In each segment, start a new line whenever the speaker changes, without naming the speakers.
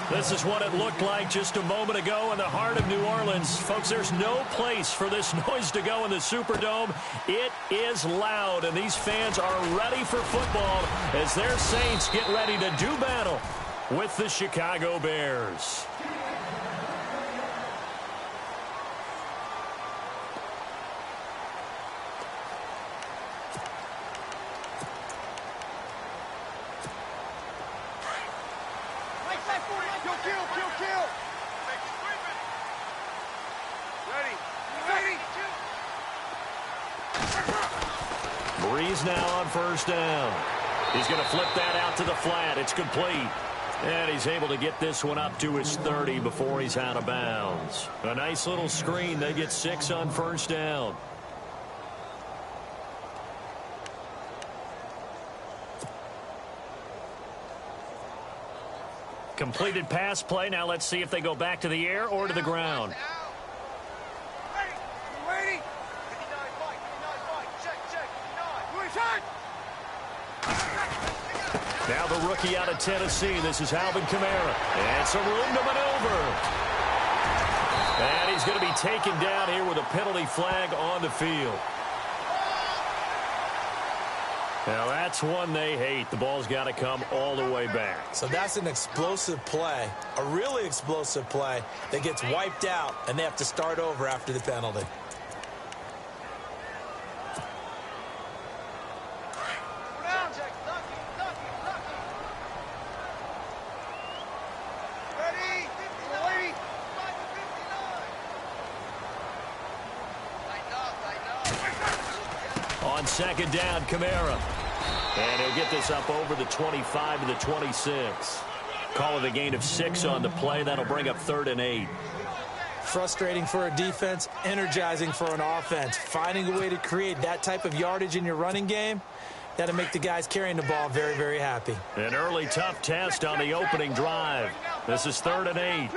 This is what it looked like just a moment ago in the heart of New Orleans. Folks, there's no place for this noise to go in the Superdome. It is loud, and these fans are ready for football as their Saints get ready to do battle with the Chicago Bears.
Breeze now on first down. He's going to flip that out to the flat. It's complete. And he's able to get this one up to his 30 before he's out of bounds. A nice little screen. They get 6 on first down. Completed pass play. Now let's see if they go back to the air or to the ground. Now the rookie out of Tennessee. This is Alvin Kamara. And some room to maneuver. And he's going to be taken down here with a penalty flag on the field. Now that's one they hate. The ball's got to come all the way back.
So that's an explosive play, a really explosive play that gets wiped out, and they have to start over after the penalty.
On second down, Kamara. And he'll get this up over the 25 to the 26. Call it a gain of 6 on the play. That'll bring up 3rd and 8.
Frustrating for a defense, energizing for an offense. Finding a way to create that type of yardage in your running game, that'll make the guys carrying the ball very, very happy.
An early tough test on the opening drive. This is 3rd and 8.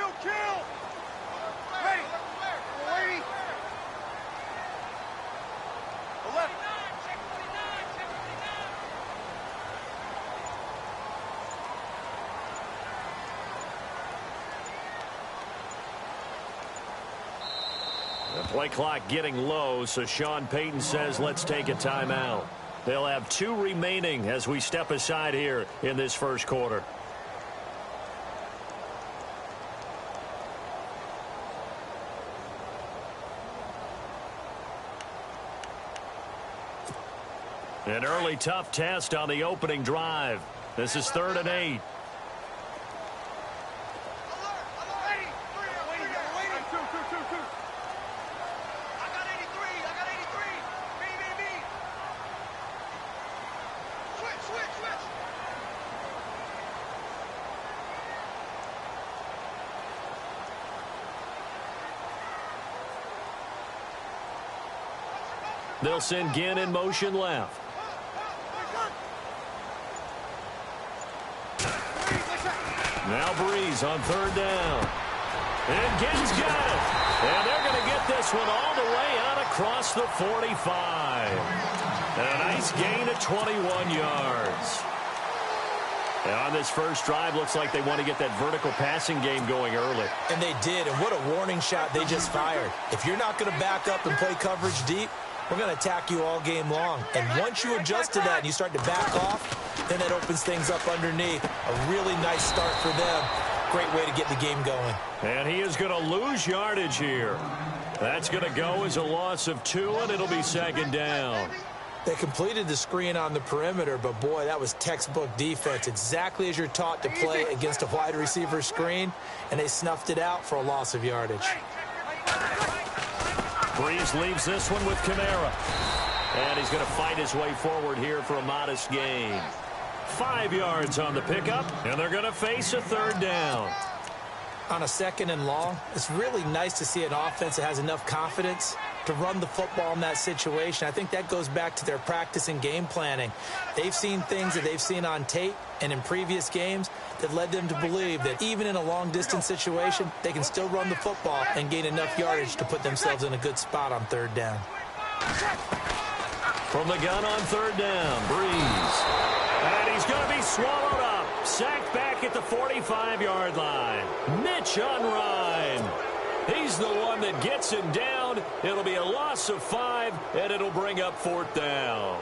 The play clock getting low, so Sean Payton says let's take a timeout. They'll have 2 remaining as we step aside here in this first quarter. An early tough test on the opening drive. This is 3rd and 8. They'll send Ginn in motion left. Now Breeze on 3rd down. And Ginn's got it. And they're going to get this one all the way out across the 45. And a nice gain of 21 yards. And on this first drive, looks like they want to get that vertical passing game going early.
And they did, and what a warning shot they just fired. If you're not going to back up and play coverage deep, we're going to attack you all game long. And once you adjust to that and you start to back off, then that opens things up underneath. A really nice start for them. Great way to get the game going.
And he is going to lose yardage here. That's going to go as a loss of 2, and it'll be 2nd down.
They completed the screen on the perimeter, but boy, that was textbook defense. Exactly as you're taught to play against a wide receiver screen, and they snuffed it out for a loss of yardage.
Breeze leaves this one with Kamara. And he's going to fight his way forward here for a modest gain. 5 yards on the pickup, and they're going to face a 3rd down.
On a 2nd and long, it's really nice to see an offense that has enough confidence to run the football in that situation. I think that goes back to their practice and game planning. They've seen things that they've seen on tape and in previous games that led them to believe that even in a long-distance situation, they can still run the football and gain enough yardage to put themselves in a good spot on 3rd down.
From the gun on 3rd down, Breeze. And he's going to be swallowed up. Sacked back at the 45-yard line.
Mitch on Ryan. He's the one that gets him down. It'll be a loss of 5, and it'll bring up 4th down.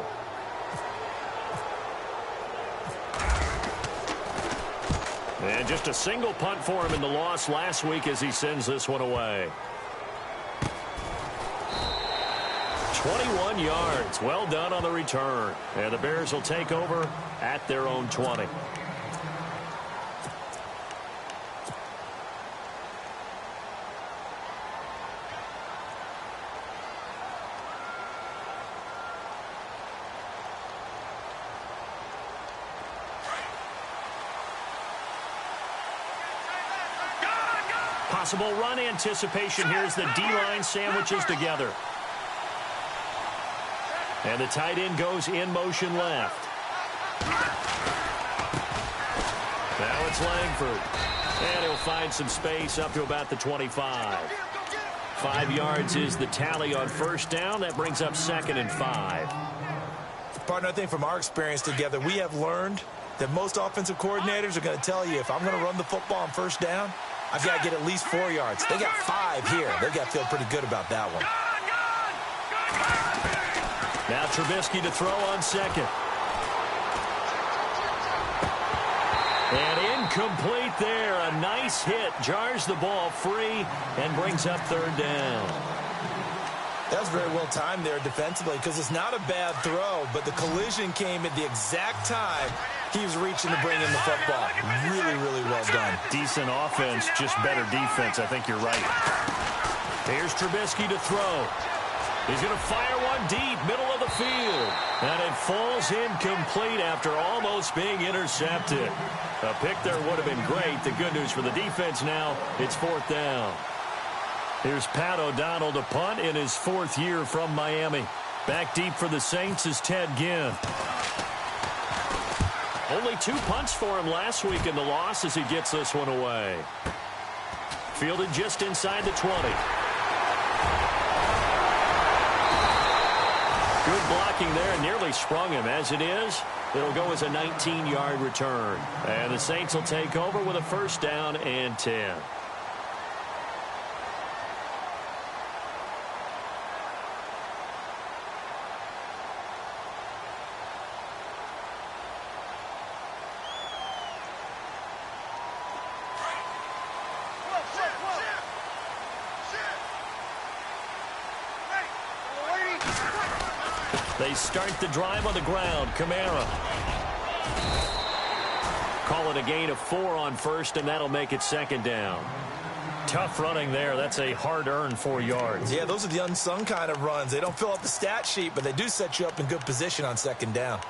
And just a single punt for him in the loss last week as he sends this one away. 21 yards. Well done on the return. And the Bears will take over at their own 20. Possible run anticipation. Here's the D-line sandwiches together. And the tight end goes in motion left. Now it's Langford. And he'll find some space up to about the 25. 5 yards is the tally on 1st down. That brings up 2nd and 5.
Partner, I think from our experience together, we have learned that most offensive coordinators are going to tell you, if I'm going to run the football on 1st down, I've got to get at least 4 yards. They got 5 here. They've got to feel pretty good about that one.
Now Trubisky to throw on 2nd. And incomplete there. A nice hit. Jars the ball free and brings up 3rd down.
That was very well timed there defensively because it's not a bad throw, but the collision came at the exact time he was reaching to bring in the football. Really, really well done.
Decent offense, just better defense. I think you're right. Here's Trubisky to throw. He's going to fire one deep, middle of the field. And it falls incomplete after almost being intercepted. A pick there would have been great. The good news for the defense now, it's 4th down. Here's Pat O'Donnell to punt in his 4th year from Miami. Back deep for the Saints is Ted Ginn. Only 2 punts for him last week in the loss as he gets this one away. Fielded just inside the 20. Good blocking there, nearly sprung him. As it is, it'll go as a 19-yard return. And the Saints will take over with a 1st down and 10. They start the drive on the ground. Kamara. Call it a gain of 4 on 1st, and that'll make it 2nd down. Tough running there. That's a hard-earned 4 yards.
Yeah, those are the unsung kind of runs. They don't fill up the stat sheet, but they do set you up in good position on 2nd down.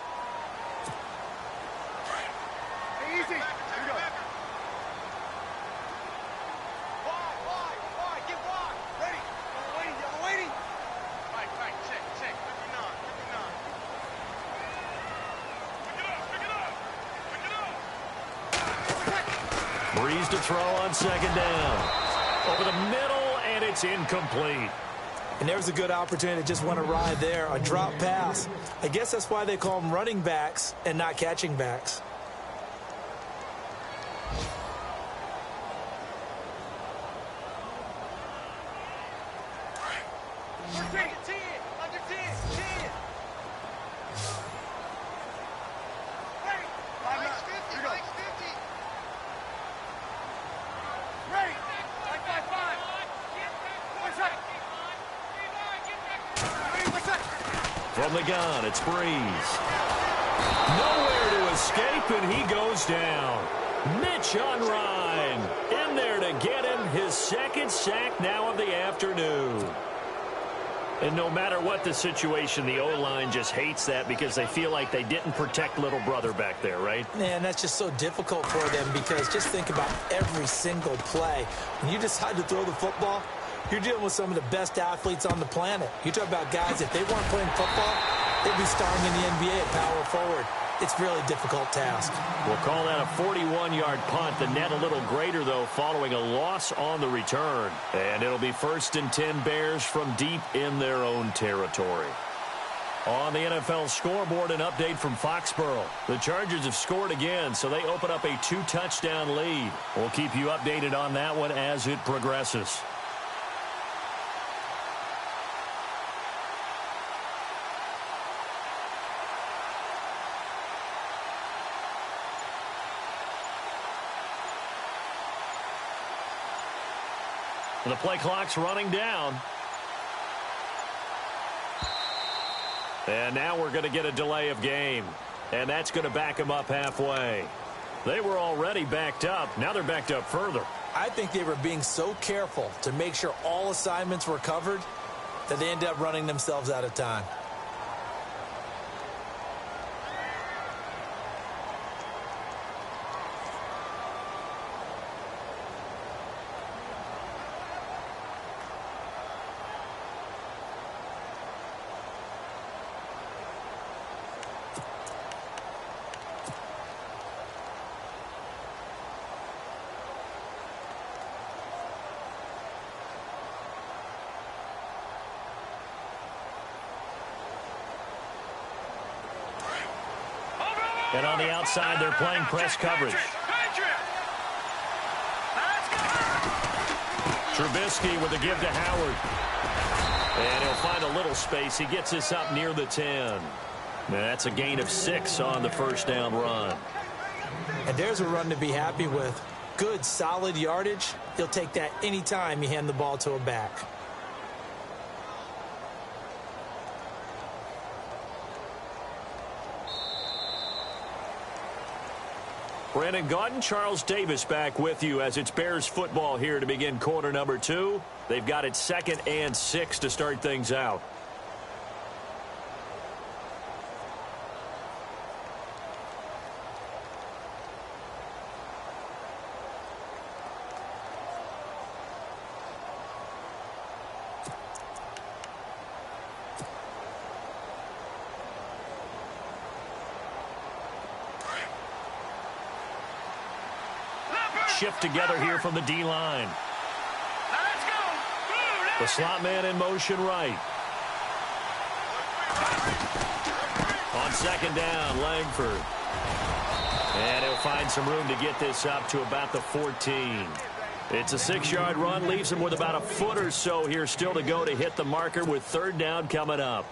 Breeze to throw on 2nd down. Over the middle, and it's incomplete.
And there's a good opportunity to just want to ride there. A drop pass. I guess that's why they call them running backs and not catching backs.
From the gun, it's Breeze. Nowhere to escape, and he goes down. Mitch on Ryan. In there to get him. His 2nd sack now of the afternoon. And no matter what the situation, the O-line just hates that because they feel like they didn't protect little brother back there, right?
Man, that's just so difficult for them because just think about every single play. When you decide to throw the football, you're dealing with some of the best athletes on the planet. You talk about guys, if they weren't playing football, they'd be starring in the NBA at power forward. It's a really difficult task.
We'll call that a 41-yard punt. The net a little greater, though, following a loss on the return. And it'll be 1st and 10 Bears from deep in their own territory. On the NFL scoreboard, an update from Foxborough. The Chargers have scored again, so they open up a 2-touchdown lead. We'll keep you updated on that one as it progresses. The play clock's running down. And now we're going to get a delay of game. And that's going to back them up halfway. They were already backed up. Now they're backed up further.
I think they were being so careful to make sure all assignments were covered that they ended up running themselves out of time.
And on the outside, they're playing press coverage. Trubisky with a give to Howard. And he'll find a little space. He gets this up near the 10. That's a gain of 6 on the first down run.
And there's a run to be happy with. Good, solid yardage. He'll take that anytime you hand the ball to a back.
Brandon Gaudin, Charles Davis back with you as it's Bears football here to begin quarter number 2. They've got it 2nd and 6 to start things out. Shift together here from the D-line. The slot man in motion right. On second down, Langford. And he'll find some room to get this up to about the 14. It's a 6-yard run, leaves him with about a foot or so here still to go to hit the marker with third down coming up.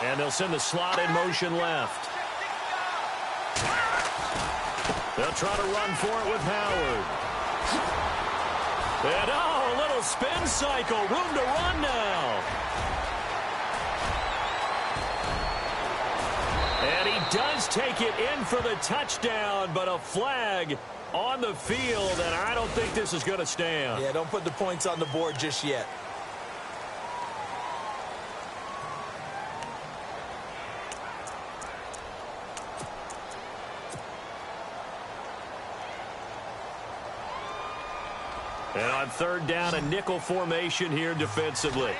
And they'll send the slot in motion left. They'll try to run for it with Howard. And a little spin cycle. Room to run now. And he does take it in for the touchdown, but a flag on the field, and I don't think this is going to stand.
Yeah, don't put the points on the board just yet.
And on third down, a nickel formation here defensively.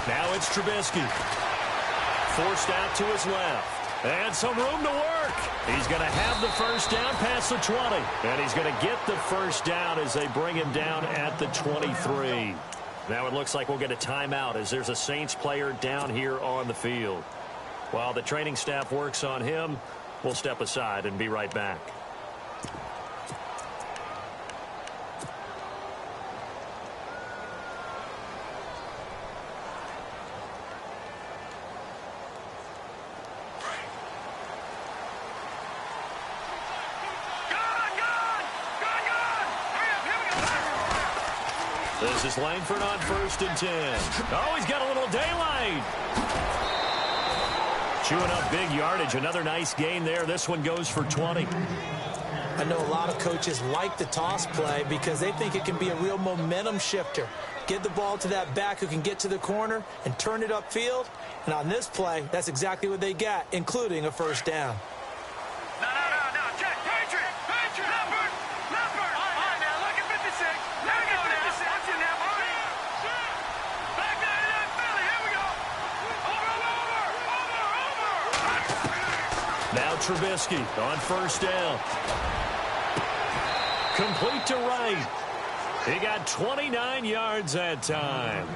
Now it's Trubisky. Forced out to his left. And some room to work. He's going to have the first down past the 20. And he's going to get the first down as they bring him down at the 23. Now it looks like we'll get a timeout as there's a Saints player down here on the field. While the training staff works on him, we'll step aside and be right back. This is Langford on 1st and 10. Oh, he's got a little daylight. Chewing up big yardage. Another nice gain there. This one goes for 20.
I know a lot of coaches like the toss play because they think it can be a real momentum shifter. Get the ball to that back who can get to the corner and turn it upfield. And on this play, that's exactly what they got, including a first down.
No. Check. Patriot. Leopard. All right, now look at 56. Now we go now. Watch it now. Back there, Philly. Here we go. Over.
Now Trubisky on first down. Complete to right. He got 29 yards that time.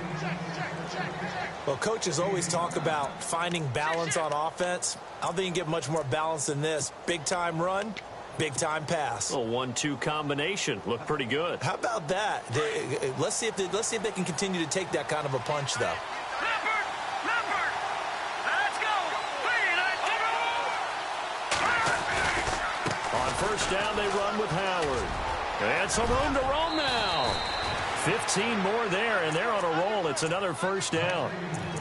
Well, coaches always talk about finding balance on offense. I don't think you can get much more balance than this. Big-time run, big-time pass.
A 1-2 combination. Looked pretty good.
How about that? Let's see if they can continue to take that kind of a punch, though.
Leopard. Let's go.
On first down, they run with Howard. And some room to roam now. 15 more there, and they're on a roll. It's another first down.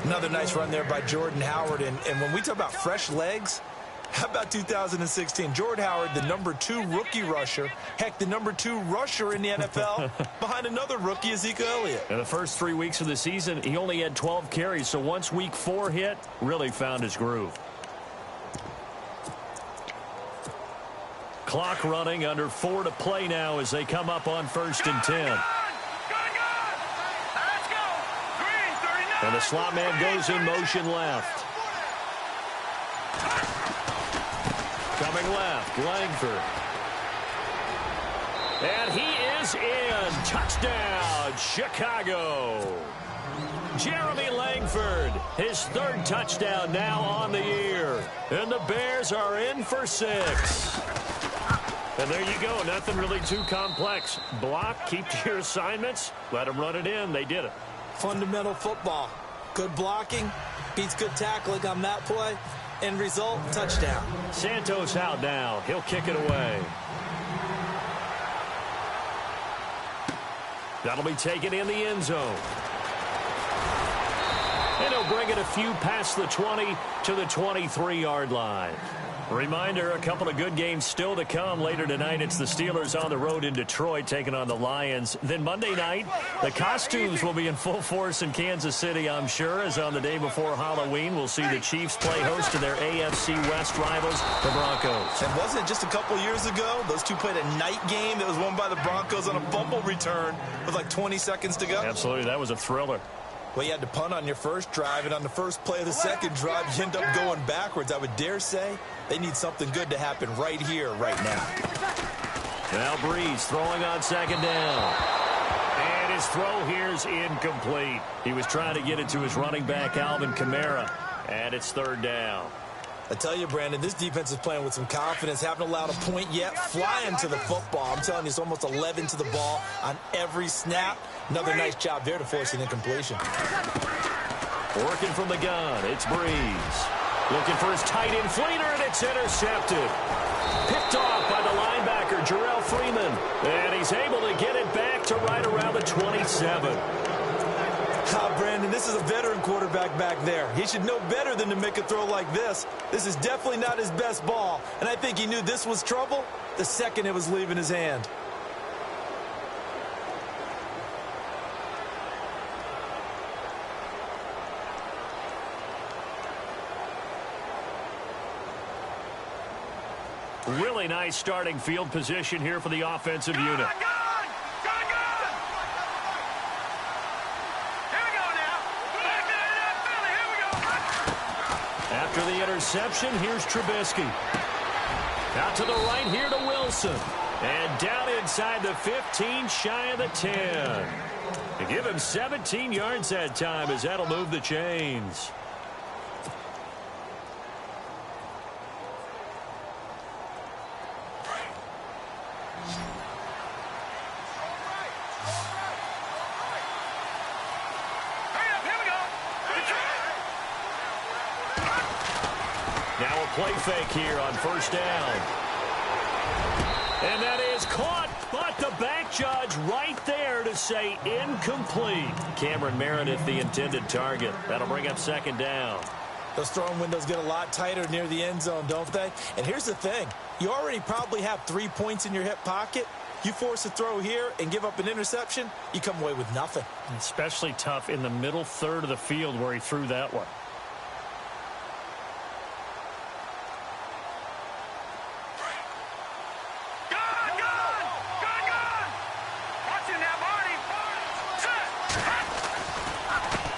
Another nice run there by Jordan Howard. And when we talk about fresh legs, how about 2016? Jordan Howard, the #2 rookie rusher. Heck, the #2 rusher in the NFL behind another rookie, Ezekiel Elliott.
In the first 3 weeks of the season, he only had 12 carries. So once week 4 hit, really found his groove. Clock running, under 4 to play now as they come up on 1st and 10.
Let's go. Green, 39.
And the slot man goes in motion left. Coming left, Langford. And he is in. Touchdown, Chicago. Jeremy Langford, his 3rd touchdown now on the year. And the Bears are in for 6. And there you go. Nothing really too complex. Block, keep to your assignments, let them run it in. They did it.
Fundamental football. Good blocking beats good tackling on that play. End result, touchdown.
Santos out now. He'll kick it away. That'll be taken in the end zone. And he'll bring it a few past the 20 to the 23-yard line. Reminder, a couple of good games still to come. Later tonight, it's the Steelers on the road in Detroit taking on the Lions. Then Monday night, the costumes will be in full force in Kansas City, I'm sure, as on the day before Halloween, we'll see the Chiefs play host to their AFC West rivals, the Broncos.
And wasn't it just a couple years ago, those two played a night game that was won by the Broncos on a fumble return with like 20 seconds to go?
Absolutely, that was a thriller.
Well, you had to punt on your first drive, and on the first play of the second drive, you end up going backwards. I would dare say they need something good to happen right here, right now.
Now Breeze throwing on 2nd down. And his throw here is incomplete. He was trying to get it to his running back, Alvin Kamara. And it's 3rd down.
I tell you, Brandon, this defense is playing with some confidence. Haven't allowed a point yet. Flying to the football. I'm telling you, it's almost 11 to the ball on every snap. Another nice job there to force an incompletion.
Working from the gun, it's Breeze. Looking for his tight end fleeter, and it's intercepted. Picked off by the linebacker, Jarrell Freeman. And he's able to get it back to right around the 27.
Brandon, this is a veteran quarterback back there. He should know better than to make a throw like this. This is definitely not his best ball, and I think he knew this was trouble the second it was leaving his hand.
Really nice starting field position here for the offensive unit. After the interception, here's Trubisky. Out to the right here to Wilson. And down inside the 15, shy of the 10. To give him 17 yards that time as that'll move the chains. Now a play fake here on 1st down. And that is caught, but the back judge right there to say incomplete. Cameron Meredith, the intended target. That'll bring up 2nd down.
Those throwing windows get a lot tighter near the end zone, don't they? And here's the thing. You already probably have 3 points in your hip pocket. You force a throw here and give up an interception, you come away with nothing.
Especially tough in the middle third of the field where he threw that one.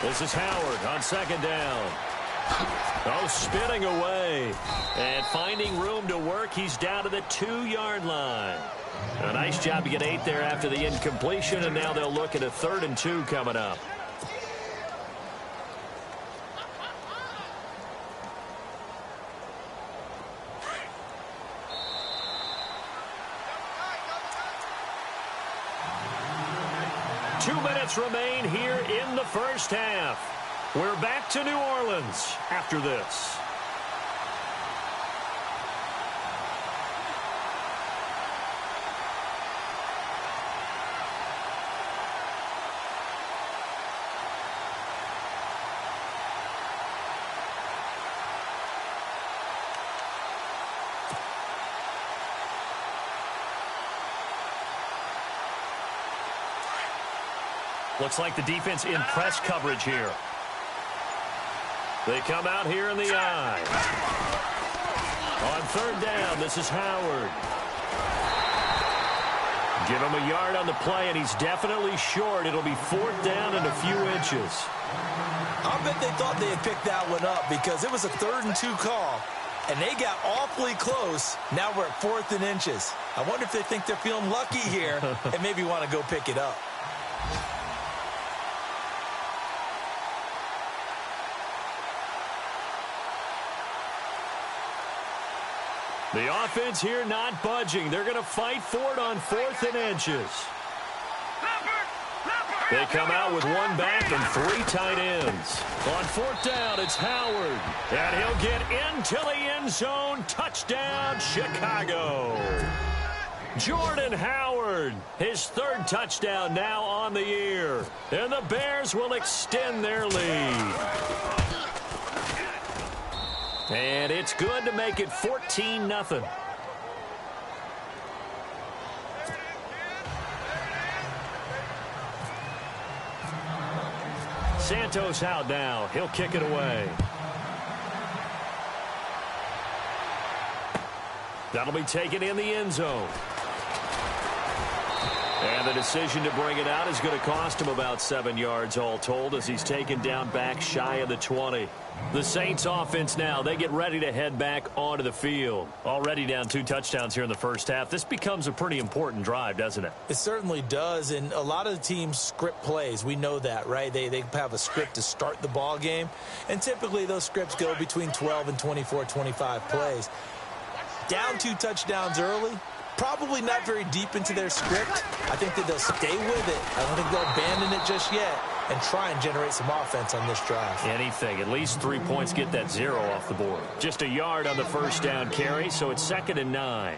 This is Howard on second down. Oh, spinning away. And finding room to work, he's down to the 2-yard line. A nice job to get 8 there after the incompletion, and now they'll look at a 3rd and 2 coming up. Remain here in the first half. We're back to New Orleans after this. Looks like the defense in press coverage here. They come out here in the I. On 3rd down, this is Howard. Give him a yard on the play, and he's definitely short. It'll be 4th down and a few inches.
I'll bet they thought they had picked that one up because it was a 3rd and 2 call, and they got awfully close. Now we're at 4th and inches. I wonder if they think they're feeling lucky here and maybe want to go pick it up.
The offense here not budging. They're going to fight for it on 4th and inches. They come out with 1 back and 3 tight ends. On 4th down, it's Howard. And he'll get into the end zone. Touchdown, Chicago. Jordan Howard, his 3rd touchdown now on the year. And the Bears will extend their lead. And it's good to make it 14-0. Santos out now. He'll kick it away. That'll be taken in the end zone. And the decision to bring it out is going to cost him about 7 yards all told as he's taken down back shy of the 20. The Saints offense now, they get ready to head back onto the field. Already down 2 touchdowns here in the first half. This becomes a pretty important drive, doesn't it?
It certainly does, and a lot of the teams script plays. We know that, right? They have a script to start the ball game, and typically those scripts go between 12 and 24, 25 plays. Down 2 touchdowns early, probably not very deep into their script. I think that they'll stay with it. I don't think they'll abandon it just yet and try and generate some offense on this drive.
Anything. At least 3 points, get that 0 off the board. Just a yard on the first down carry, so it's 2nd and 9.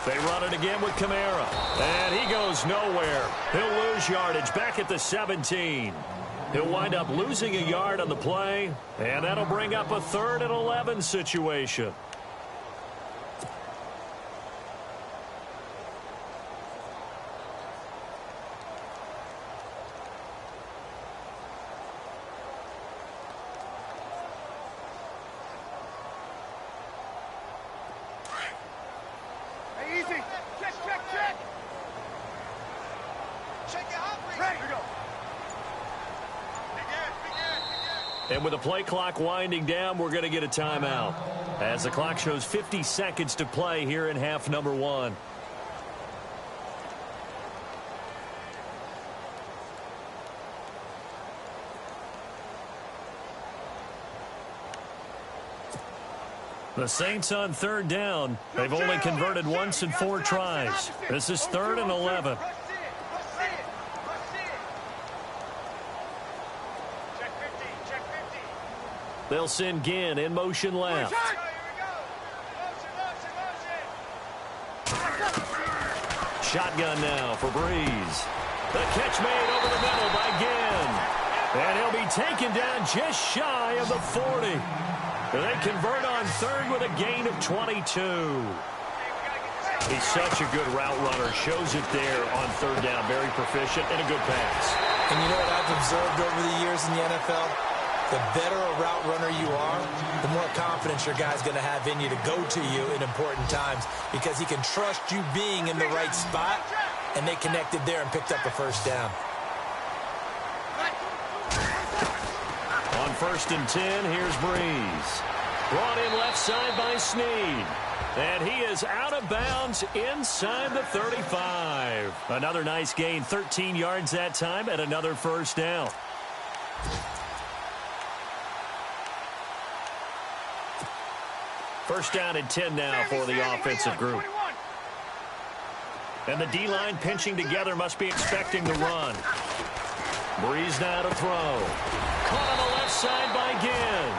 They run it again with Kamara. And he goes nowhere. He'll lose yardage back at the 17. He'll wind up losing a yard on the play. And that'll bring up a 3rd and 11 situation. And with the play clock winding down, we're going to get a timeout as the clock shows 50 seconds to play here in half number 1. The Saints on 3rd down. They've only converted once in 4 tries. This is 3rd and 11. They'll send Ginn in motion left. Shotgun now for Breeze. The catch made over the middle by Ginn. And he'll be taken down just shy of the 40. They convert on third with a gain of 22. He's such a good route runner. Shows it there on third down. Very proficient and a good pass.
And you know what I've observed over the years in the NFL? The better a route runner you are, the more confidence your guy's going to have in you to go to you in important times because he can trust you being in the right spot, and they connected there and picked up a first down.
On 1st and 10, here's Breeze. Brought in left side by Snead. And he is out of bounds inside the 35. Another nice gain, 13 yards that time, and another first down. First down and 10 now for the offensive group. And the D-line pinching together, must be expecting the run. Breeze now to throw. Caught on the left side by Ginn.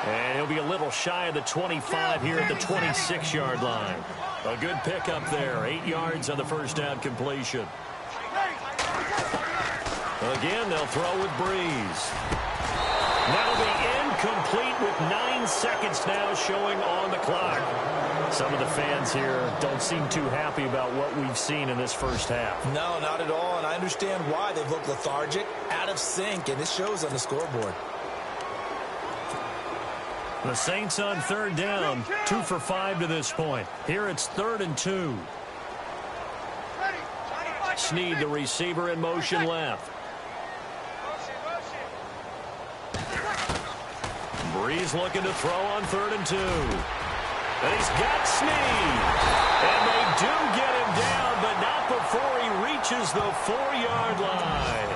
And he'll be a little shy of the 25 here at the 26-yard line. A good pickup there. 8 yards on the first down completion. Again, they'll throw with Breeze. That'll be incomplete with 9 seconds now showing on the clock. Some of the fans here don't seem too happy about what we've seen in this first half.
No, not at all, and I understand why. They've looked lethargic, out of sync, and it shows on the scoreboard.
The Saints on third down, 2 for 5 to this point. Here it's 3rd and 2. Snead, the receiver, in motion left. Breeze looking to throw on 3rd and 2. And he's got Snead. And they do get him down, but not before he reaches the 4-yard line.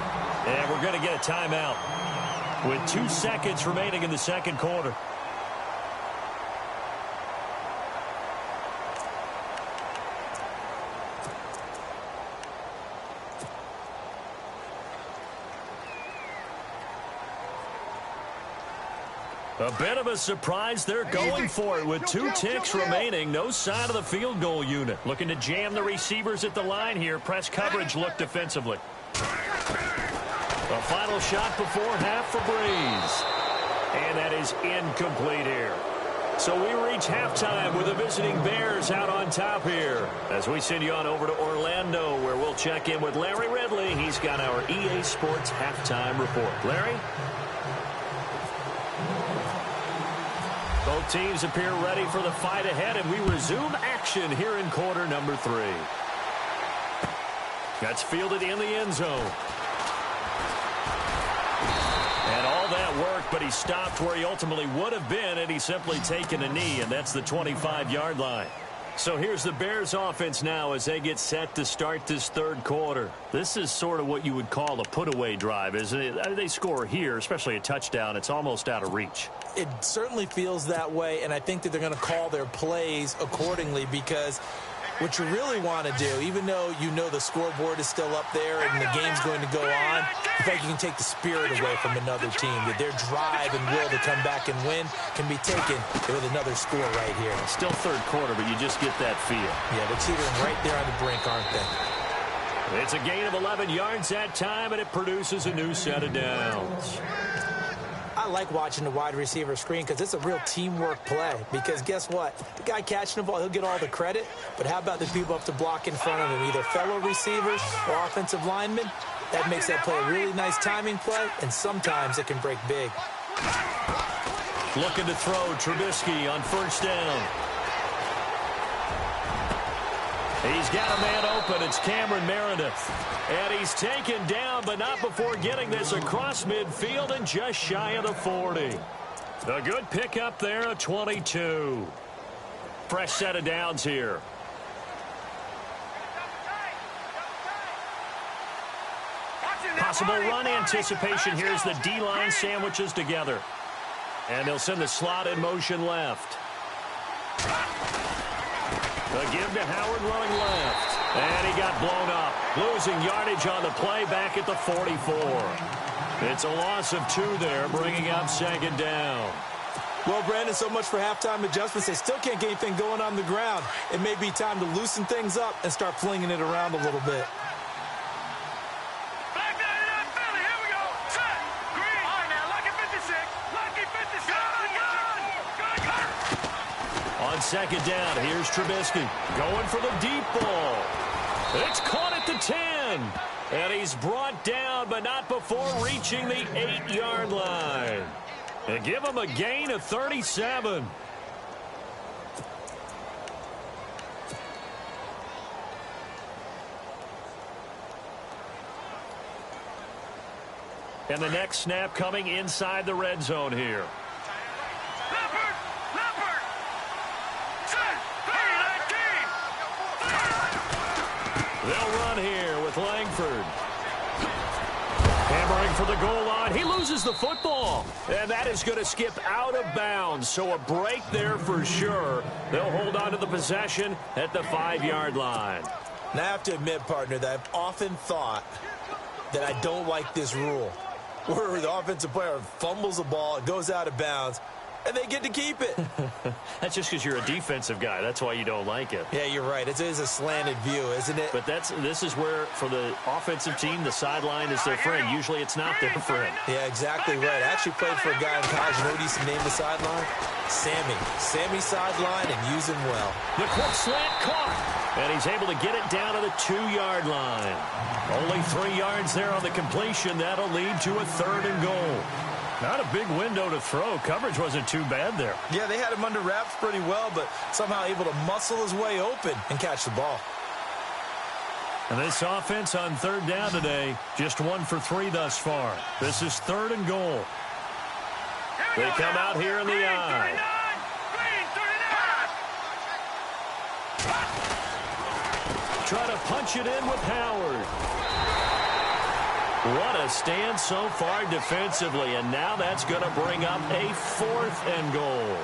And we're going to get a timeout with 2 seconds remaining in the second quarter. A bit of a surprise. They're going for it with 2 ticks remaining. No sign of the field goal unit. Looking to jam the receivers at the line here. Press coverage look defensively. A final shot before half for Breeze. And that is incomplete here. So we reach halftime with the visiting Bears out on top here. As we send you on over to Orlando, where we'll check in with Larry Ridley. He's got our EA Sports halftime report. Larry? Both teams appear ready for the fight ahead, and we resume action here in quarter number 3. That's fielded in the end zone. And all that work, but he stopped where he ultimately would have been, and he's simply taken a knee, and that's the 25-yard line. So here's the Bears offense now as they get set to start this third quarter. This is sort of what you would call a put-away drive, isn't it? They score here, especially a touchdown. It's almost out of reach.
It certainly feels that way, and I think that they're going to call their plays accordingly because what you really want to do, even though you know the scoreboard is still up there and the game's going to go on, I think you can take the spirit away from another team. That their drive and will to come back and win can be taken with another score right here.
Still third quarter, but you just get that feel.
Yeah, they're teetering right there on the brink, aren't they?
It's a gain of 11 yards that time, and it produces a new set of downs.
I like watching the wide receiver screen because it's a real teamwork play. Because guess what? The guy catching the ball, he'll get all the credit. But how about the people up to block in front of him, either fellow receivers or offensive linemen? That makes that play a really nice timing play, and sometimes it can break big.
Looking to throw, Trubisky on first down. He's got a man open. It's Cameron Meredith. And he's taken down, but not before getting this across midfield and just shy of the 40. A good pickup there, a 22. Fresh set of downs here. Possible run anticipation. Here's the D-line sandwiches together. And they'll send the slot in motion left. The give to Howard running left. And he got blown up. Losing yardage on the play back at the 44. It's a loss of 2 there, bringing up second down.
Well, Brandon, so much for halftime adjustments. They still can't get anything going on the ground. It may be time to loosen things up and start flinging it around a little bit.
On second down, here's Trubisky going for the deep ball. It's caught at the 10. And he's brought down, but not before reaching the 8-yard line. And give him a gain of 37. And the next snap coming inside the red zone here. They'll run here with Langford. Hammering for the goal line. He loses the football. And that is going to skip out of bounds. So a break there for sure. They'll hold on to the possession at the 5-yard line.
Now, I have to admit, partner, that I've often thought that I don't like this rule, where the offensive player fumbles the ball, it goes out of bounds, and they get to keep it.
That's just because you're a defensive guy. That's why you don't like it.
Yeah, you're right. It is a slanted view, isn't it?
But this is where, for the offensive team, the sideline is their friend. Usually it's not their friend.
Yeah, exactly right. I actually played for a guy in college. You know what he used to name the sideline? Sammy. Sammy sideline, and use him well.
The quick slant caught. And he's able to get it down to the 2-yard line. Only 3 yards there on the completion. That'll lead to a 3rd and goal. Not a big window to throw. Coverage wasn't too bad there.
Yeah, they had him under wraps pretty well, but somehow able to muscle his way open and catch the ball.
And this offense on 3rd down today, just 1 for 3 thus far. This is 3rd and goal. They come out here in the eye. Try to punch it in with Howard. What a stand so far defensively, and now that's going to bring up a 4th and goal.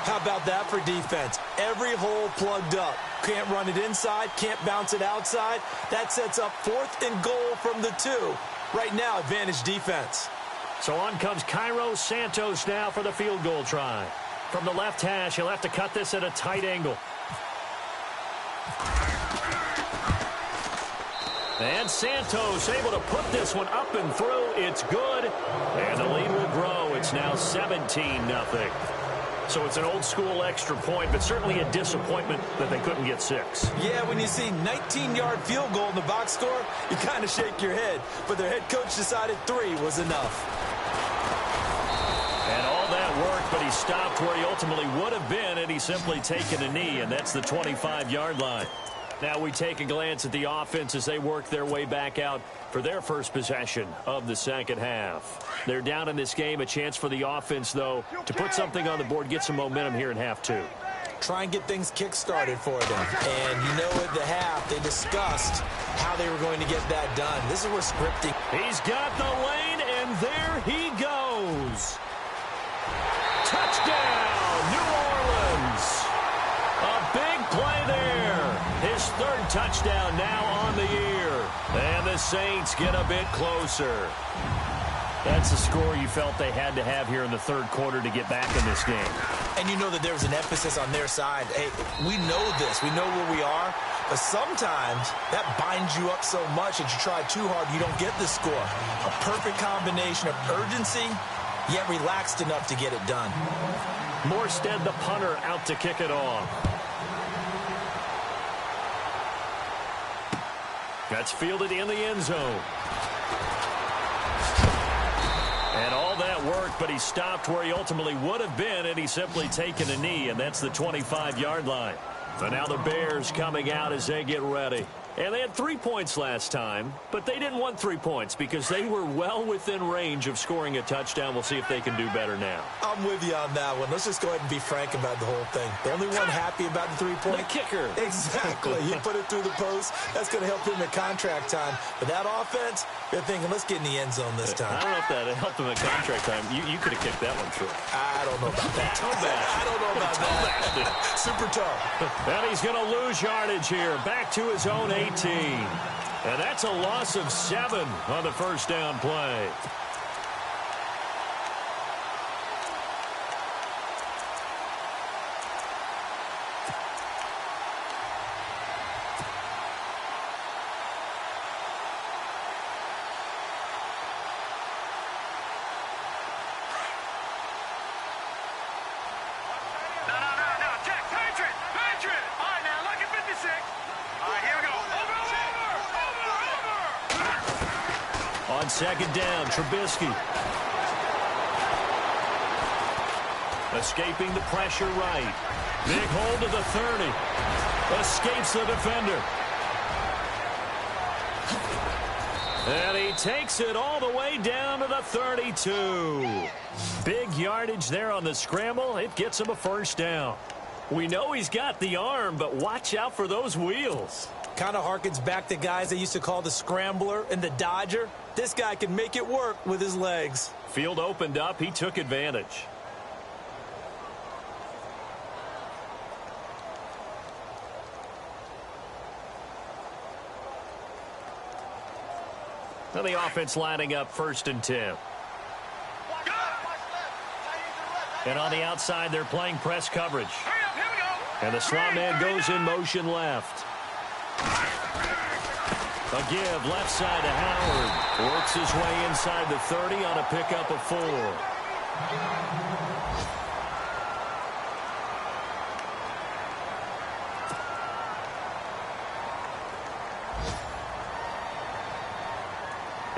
How about that for defense? Every hole plugged up. Can't run it inside, can't bounce it outside. That sets up 4th and goal from the 2. Right now, advantage defense.
So on comes Cairo Santos now for the field goal try. From the left hash, he'll have to cut this at a tight angle. And Santos able to put this one up and through. It's good. And the lead will grow. It's now 17-0. So it's an old-school extra point, but certainly a disappointment that they couldn't get 6.
Yeah, when you see 19-yard field goal in the box score, you kind of shake your head. But their head coach decided 3 was enough.
And all that worked, but he stopped where he ultimately would have been, and he's simply taken a knee, and that's the 25-yard line. Now we take a glance at the offense as they work their way back out for their first possession of the second half. They're down in this game. A chance for the offense, though, to put something on the board, get some momentum here in half 2.
Try and get things kick-started for them. And you know at the half, they discussed how they were going to get that done. This is where scripting.
He's got the lane, and there he goes. Touchdown, New Orleans. A big play there. His 3rd touchdown now on the year. And the Saints get a bit closer. That's the score you felt they had to have here in the 3rd quarter to get back in this game.
And you know that there was an emphasis on their side. Hey, we know this. We know where we are. But sometimes that binds you up so much that you try too hard, you don't get the score. A perfect combination of urgency, yet relaxed enough to get it done.
Morstead, the punter, out to kick it off. That's fielded in the end zone. And all that worked, but he stopped where he ultimately would have been, and he's simply taken a knee, and that's the 25-yard line. So now the Bears coming out as they get ready. And they had 3 points last time, but they didn't want 3 points because they were well within range of scoring a touchdown. We'll see if they can do better now.
I'm with you on that one. Let's just go ahead and be frank about the whole thing. The only one happy about the 3-point?
The kicker.
Exactly. He put it through the post. That's going to help him at contract time. But that offense, they're thinking, let's get in the end zone this time.
I don't know if that helped him at contract time. You could have kicked that one through.
I don't know about that. I don't know about that. Super tough.
And he's going to lose yardage here. Back to his own 18. And that's a loss of 7 on the first down play. On second down, Trubisky. Escaping the pressure right. Big hold to the 30. Escapes the defender. And he takes it all the way down to the 32. Big yardage there on the scramble. It gets him a first down. We know he's got the arm, but watch out for those wheels.
Kind of harkens back to guys they used to call the scrambler and the dodger. This guy can make it work with his legs.
Field opened up. He took advantage. Now the offense lining up 1st and 10. And on the outside, they're playing press coverage. And the slot man goes in motion left. A give left side to Howard. Works his way inside the 30 on a pickup of 4.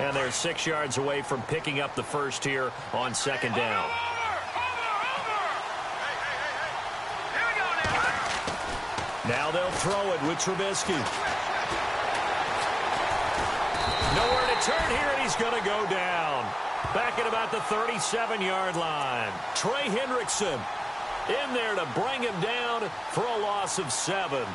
And they're 6 yards away from picking up the first here on 2nd down. Now they'll throw it with Trubisky. Nowhere to turn here, and he's going to go down. Back at about the 37-yard line. Trey Hendrickson in there to bring him down for a loss of 7.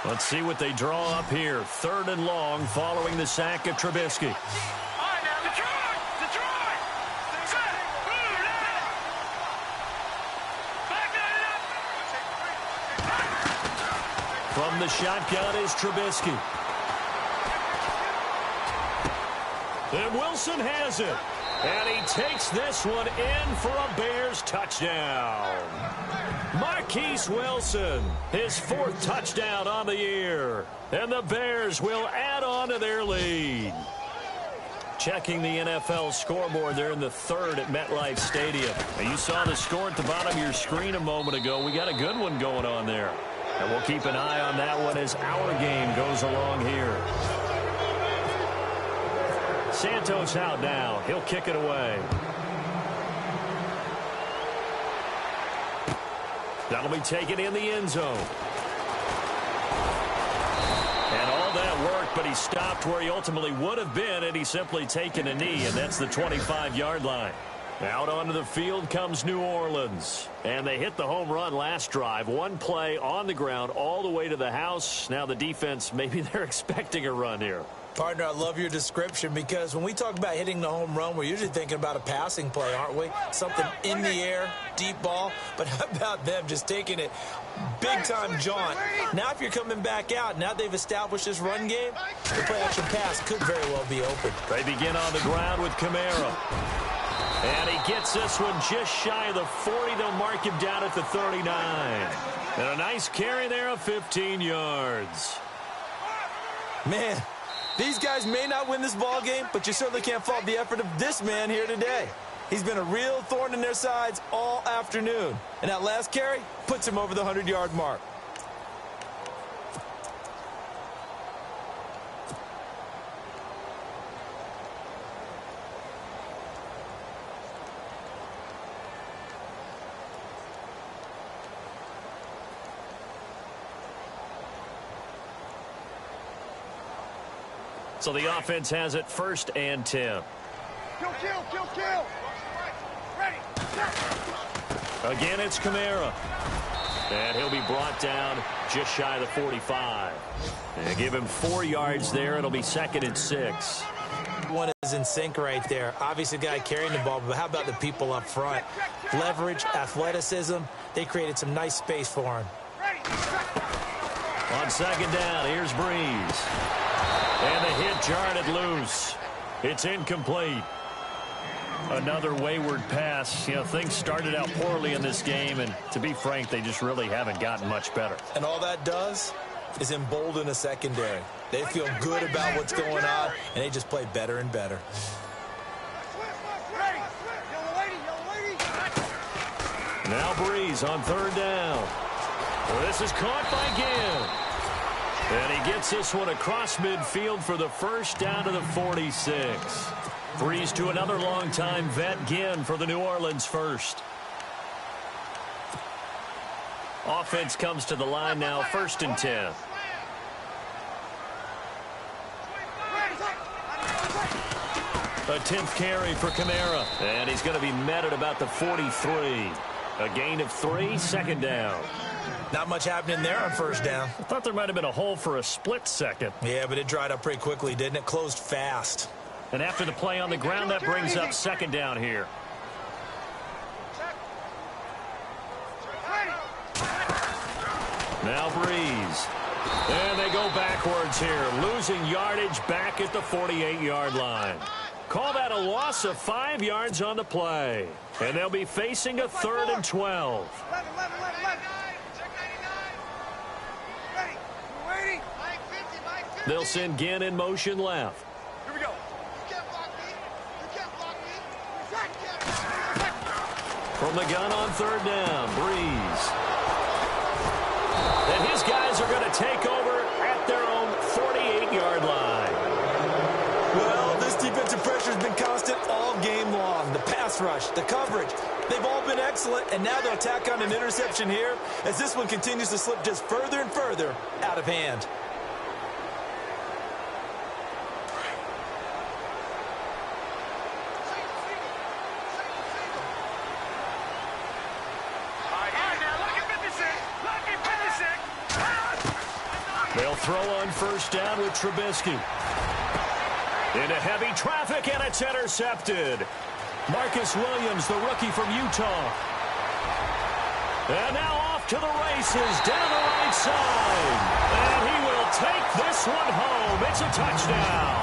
Let's see what they draw up here. 3rd and long following the sack of Trubisky. From the shotgun is Trubisky. And Wilson has it. And he takes this one in for a Bears touchdown. Marquise Wilson, his 4th touchdown on the year. And the Bears will add on to their lead. Checking the NFL scoreboard, they're in the 3rd at MetLife Stadium. And you saw the score at the bottom of your screen a moment ago. We got a good one going on there. And we'll keep an eye on that one as our game goes along here. Santos out now. He'll kick it away. That'll be taken in the end zone. And all that worked, but he stopped where he ultimately would have been had he simply taken a knee, and that's the 25-yard line. Out onto the field comes New Orleans. And they hit the home run last drive. One play on the ground all the way to the house. Now the defense, maybe they're expecting a run here.
Partner, I love your description because when we talk about hitting the home run, we're usually thinking about a passing play, aren't we? Something in the air, deep ball. But how about them just taking it big-time jaunt? Now if you're coming back out, now they've established this run game, the play-action pass could very well be open.
They begin on the ground with Kamara. And he gets this one just shy of the 40. They'll mark him down at the 39. And a nice carry there of 15 yards.
Man, these guys may not win this ball game, but you certainly can't fault the effort of this man here today. He's been a real thorn in their sides all afternoon. And that last carry puts him over the 100-yard mark.
So the offense has it 1st and 10.
Kill. Ready.
Again, it's Kamara. And he'll be brought down just shy of the 45. And give him 4 yards there. It'll be 2nd and 6.
One is in sync right there. Obviously, the guy carrying the ball, but how about the people up front? Leverage, athleticism. They created some nice space for him.
On 2nd down, here's Breeze. And the hit jarred it loose. It's incomplete. Another wayward pass. You know, things started out poorly in this game, and to be frank, they just really haven't gotten much better.
And all that does, is embolden a secondary. They feel good about what's going on, and they just play better and better.
Now Breeze on third down. Well, this is caught by Ginn. And he gets this one across midfield for the first down to the 46. Breeze to another longtime vet, Ginn, for the New Orleans first. Offense comes to the line now, 1st and 10. A 10th carry for Kamara. And he's going to be met at about the 43. A gain of 3, 2nd down.
Not much happening there on 1st down.
I thought there might have been a hole for a split second.
Yeah, but it dried up pretty quickly, didn't it? Closed fast.
And after the play on the ground, that brings up 2nd down here. Now Breeze. And they go backwards here, losing yardage back at the 48-yard line. Call that a loss of 5 yards on the play. And they'll be facing a 3rd and 12. They'll send Ginn in motion left.
Here we go. You can't block me. You can't block me.
From the gun on 3rd down, Breeze. And his guys are going to take over at their own 48-yard line.
Well, this defensive pressure has been constant all game long. The pass rush, the coverage, they've all been excellent, and now they'll tack on an interception here as this one continues to slip just further and further out of hand.
They'll throw on 1st down with Trubisky. Into heavy traffic, and it's intercepted. Marcus Williams, the rookie from Utah. And now off to the races, down the right side. And he will take this one home. It's a touchdown.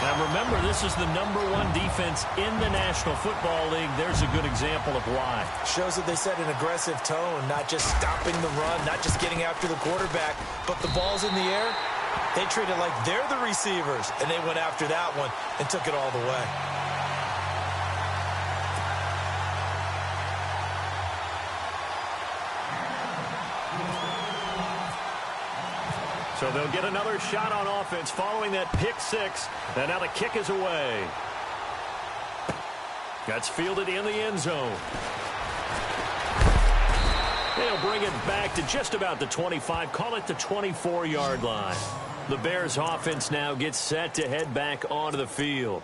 Now remember, this is the #1 defense in the National Football League. There's a good example of why.
Shows that they set an aggressive tone, not just stopping the run, not just getting after the quarterback, but the ball's in the air. They treat it like they're the receivers, and they went after that one and took it all the way.
So they'll get another shot on offense following that pick 6. And now the kick is away. That's fielded in the end zone. They'll bring it back to just about the 25. Call it the 24-yard line. The Bears offense now gets set to head back onto the field.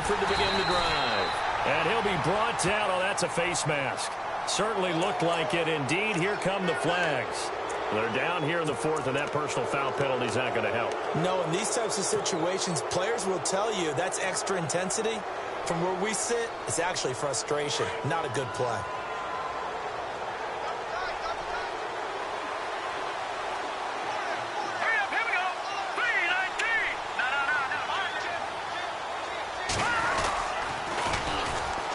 To begin the drive. And he'll be brought down. Oh, that's a face mask. Certainly looked like it. Indeed, here come the flags. They're down here in the 4th, and that personal foul penalty is not going to help.
No, in these types of situations, players will tell you that's extra intensity. From where we sit, it's actually frustration, not a good play.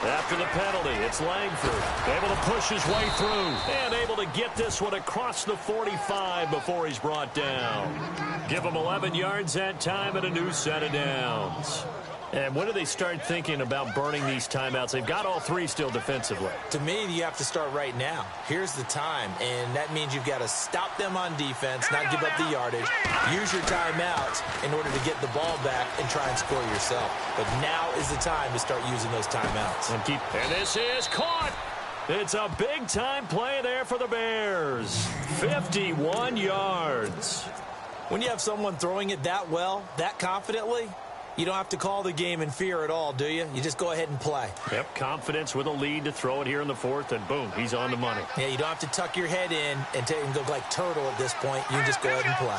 After the penalty, it's Langford able to push his way through and able to get this one across the 45 before he's brought down. Give him 11 yards that time and a new set of downs. And when do they start thinking about burning these timeouts? They've got all 3 still defensively.
To me, you have to start right now. Here's the time, and that means you've got to stop them on defense, not give up the yardage, use your timeouts in order to get the ball back and try and score yourself. But now is the time to start using those timeouts.
And this is caught. It's a big-time play there for the Bears. 51 yards.
When you have someone throwing it that well, that confidently, you don't have to call the game in fear at all, do you? You just go ahead and play.
Yep, confidence with a lead to throw it here in the 4th, and boom, he's on the money.
Yeah, you don't have to tuck your head in and go like turtle at this point. You can just go ahead and play.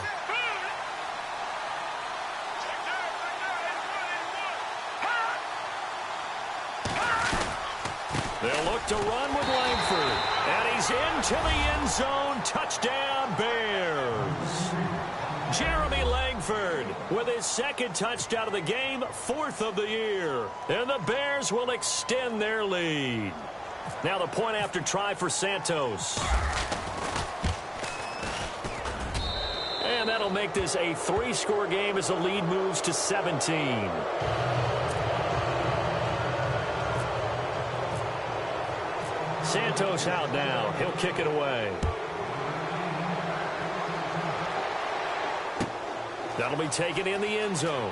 They'll look to run with Langford. And he's into the end zone. Touchdown, Bears. Jeremy Langford with his second touchdown of the game, fourth of the year. And the Bears will extend their lead. Now the point after try for Santos. And that'll make this a 3-score game as the lead moves to 17. Santos out now. He'll kick it away. That'll be taken in the end zone.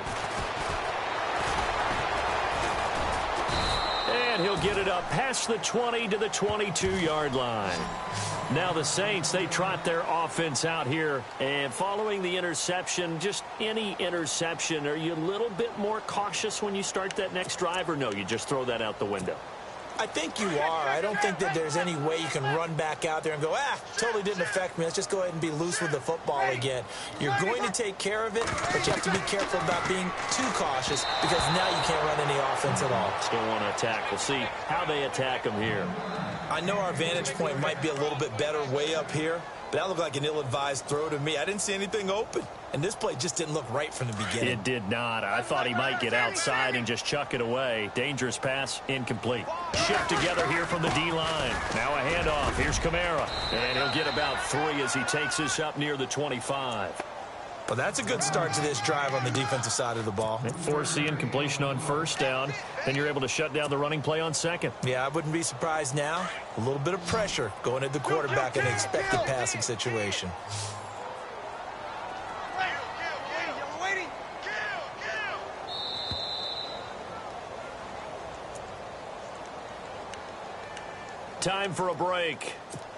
And he'll get it up past the 20 to the 22-yard line. Now the Saints, they trot their offense out here. And following the interception, just any interception, are you a little bit more cautious when you start that next drive? Or no, you just throw that out the window?
I think you are. I don't think that there's any way you can run back out there and go, totally didn't affect me. Let's just go ahead and be loose with the football again. You're going to take care of it, but you have to be careful about being too cautious because now you can't run any offense at all.
Still want to attack. We'll see how they attack them here.
I know our vantage point might be a little bit better way up here, but that looked like an ill-advised throw to me. I didn't see anything open. And this play just didn't look right from the beginning.
It did not. I thought he might get outside and just chuck it away. Dangerous pass, incomplete. Shift together here from the D-line. Now a handoff. Here's Kamara. And he'll get about 3 as he takes this up near the 25.
Well, that's a good start to this drive on the defensive side of the ball.
And force the incompletion on first down. Then you're able to shut down the running play on second.
Yeah, I wouldn't be surprised now. A little bit of pressure going at the quarterback in an expected passing situation.
Time for a break.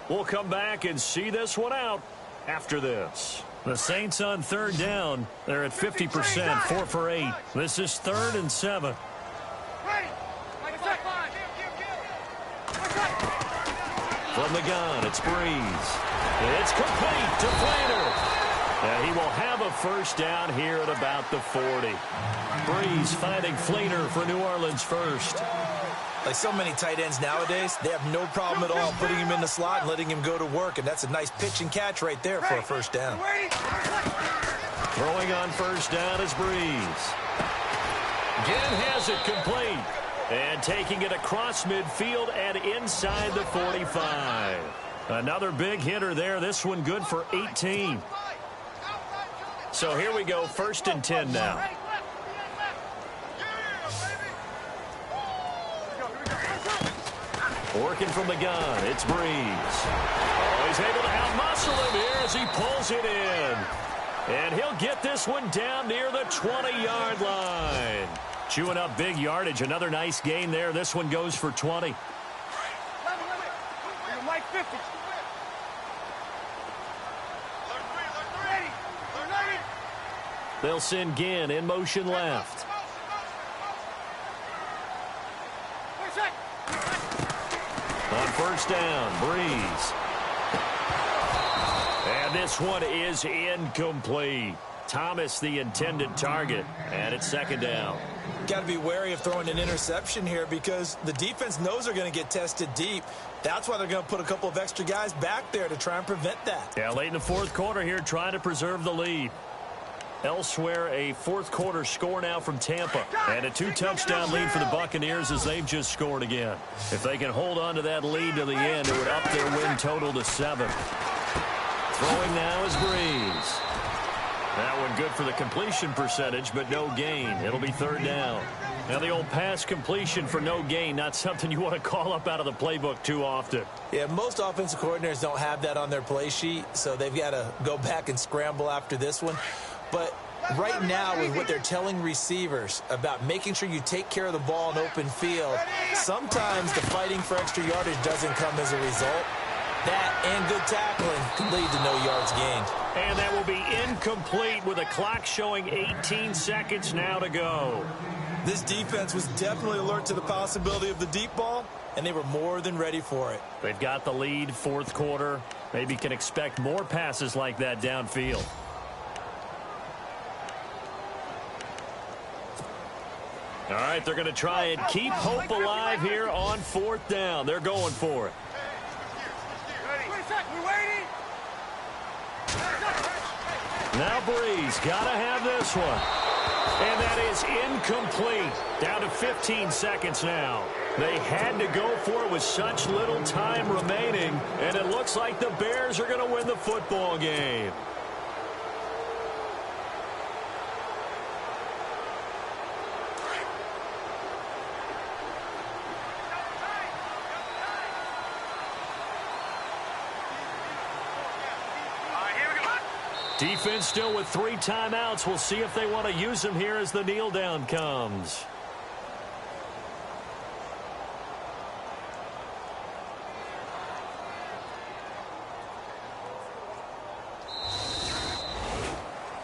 We'll come back and see this one out after this. The Saints on third down. They're at 50%, 4 for 8. This is 3rd and 7. From the gun, it's Breeze. It's complete to Flainer. And he will have a first down here at about the 40. Breeze finding Flainer for New Orleans first.
Like so many tight ends nowadays, they have no problem at all putting him in the slot and letting him go to work. And that's a nice pitch and catch right there for a first down.
Throwing on first down is Breeze. Again has it complete. And taking it across midfield and inside the 45. Another big hitter there. This one good for 18. So here we go, 1st and 10 now. Working from the gun, it's Breeze. Oh, he's able to out-muscle him here as he pulls it in. And he'll get this one down near the 20-yard line. Chewing up big yardage. Another nice gain there. This one goes for 20. They'll send Ginn in motion left. On first down, Breeze. And this one is incomplete. Thomas the intended target, and it's 2nd down.
Got to be wary of throwing an interception here because the defense knows they're going to get tested deep. That's why they're going to put a couple of extra guys back there to try and prevent that.
Yeah, late in the 4th quarter here, trying to preserve the lead. Elsewhere, a 4th quarter score now from Tampa. And a 2-touchdown lead for the Buccaneers as they've just scored again. If they can hold on to that lead to the end, it would up their win total to 7. Throwing now is Breeze. That one good for the completion percentage, but no gain. It'll be 3rd down. Now the old pass completion for no gain, not something you want to call up out of the playbook too often.
Yeah, most offensive coordinators don't have that on their play sheet, so they've got to go back and scramble after this one. But right now, with what they're telling receivers about making sure you take care of the ball in open field, sometimes the fighting for extra yardage doesn't come as a result. That and good tackling can lead to no yards gained.
And that will be incomplete with a clock showing 18 seconds now to go.
This defense was definitely alert to the possibility of the deep ball, and they were more than ready for it.
They've got the lead, 4th quarter. Maybe can expect more passes like that downfield. All right, they're going to try and keep hope alive here on 4th down. They're going for it. Now Breeze got to have this one. And that is incomplete. Down to 15 seconds now. They had to go for it with such little time remaining. And it looks like the Bears are going to win the football game. Defense still with 3 timeouts. We'll see if they want to use them here as the kneel down comes.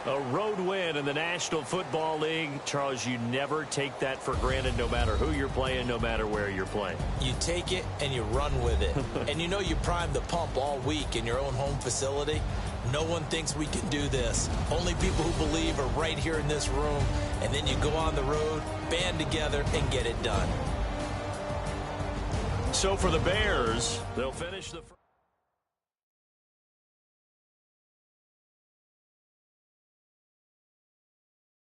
A road win in the National Football League. Charles, you never take that for granted no matter who you're playing, no matter where you're playing.
You take it and you run with it. And you know you primed the pump all week in your own home facility. No one thinks we can do this. Only people who believe are right here in this room. And then you go on the road, band together, and get it done.
So for the Bears, they'll finish the